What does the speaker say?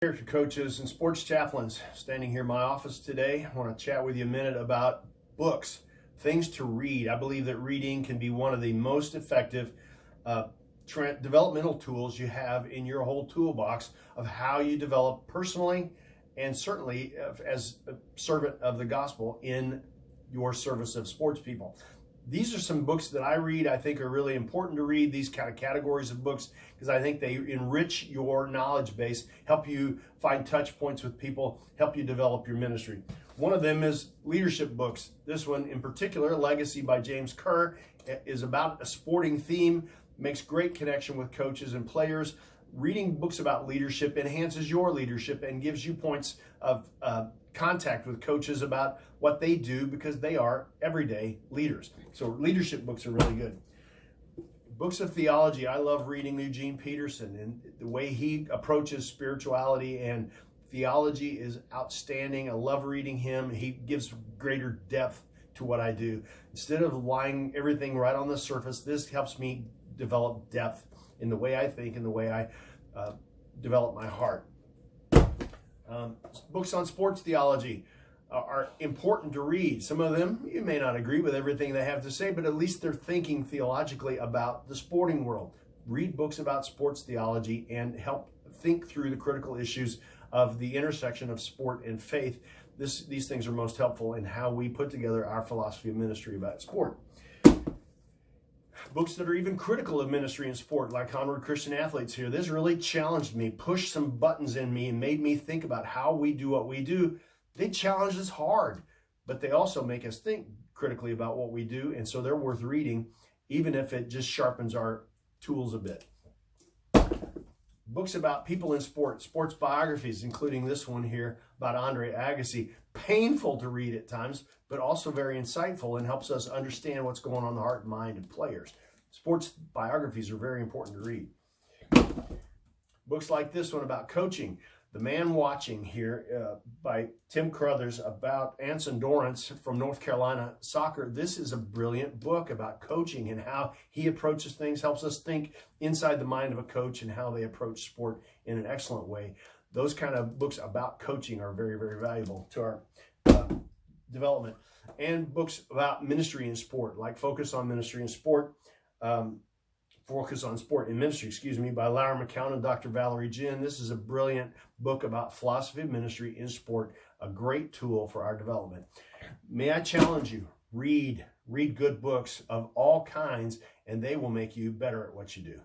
Here to coaches and sports chaplains, standing here in my office today. I want to chat with you a minute about books, things to read. I believe that reading can be one of the most effective developmental tools you have in your whole toolbox of how you develop personally and certainly as a servant of the gospel in your service of sports people. These are some books that I read I think are really important to read, these kind of categories of books, because I think they enrich your knowledge base, help you find touch points with people, help you develop your ministry. One of them is leadership books. This one in particular, Legacy by James Kerr, is about a sporting theme, makes great connection with coaches and players. Reading books about leadership enhances your leadership and gives you points of contact with coaches about what they do because they are everyday leaders. So leadership books are really good. Books of theology. I love reading Eugene Peterson, and the way he approaches spirituality and theology is outstanding. I love reading him. He gives greater depth to what I do. Instead of lying everything right on the surface, this helps me develop depth in the way I think and the way I develop my heart. Books on sports theology are important to read. Some of them, you may not agree with everything they have to say, but at least they're thinking theologically about the sporting world. Read books about sports theology and help think through the critical issues of the intersection of sport and faith. These things are most helpful in how we put together our philosophy of ministry about sport. Books that are even critical of ministry and sport, like Onward Christian Athletes here. This really challenged me, pushed some buttons in me, and made me think about how we do what we do. They challenge us hard, but they also make us think critically about what we do, and so they're worth reading, even if it just sharpens our tools a bit. Books about people in sports biographies, including this one here about Andre Agassi. Painful to read at times, but also very insightful and helps us understand what's going on in the heart and mind of players. Sports biographies are very important to read. Books like this one about coaching. The Man Watching here by Tim Crothers about Anson Dorrance from North Carolina soccer. This is a brilliant book about coaching and how he approaches things, helps us think inside the mind of a coach and how they approach sport in an excellent way. Those kind of books about coaching are very, very valuable to our development. And books about ministry and sport, like Focus on Ministry and Sport, Focus on Sport and Ministry, by Larry McCown and Dr. Valerie Ginn. This is a brilliant book about philosophy of ministry in sport, a great tool for our development. May I challenge you, read good books of all kinds, and they will make you better at what you do.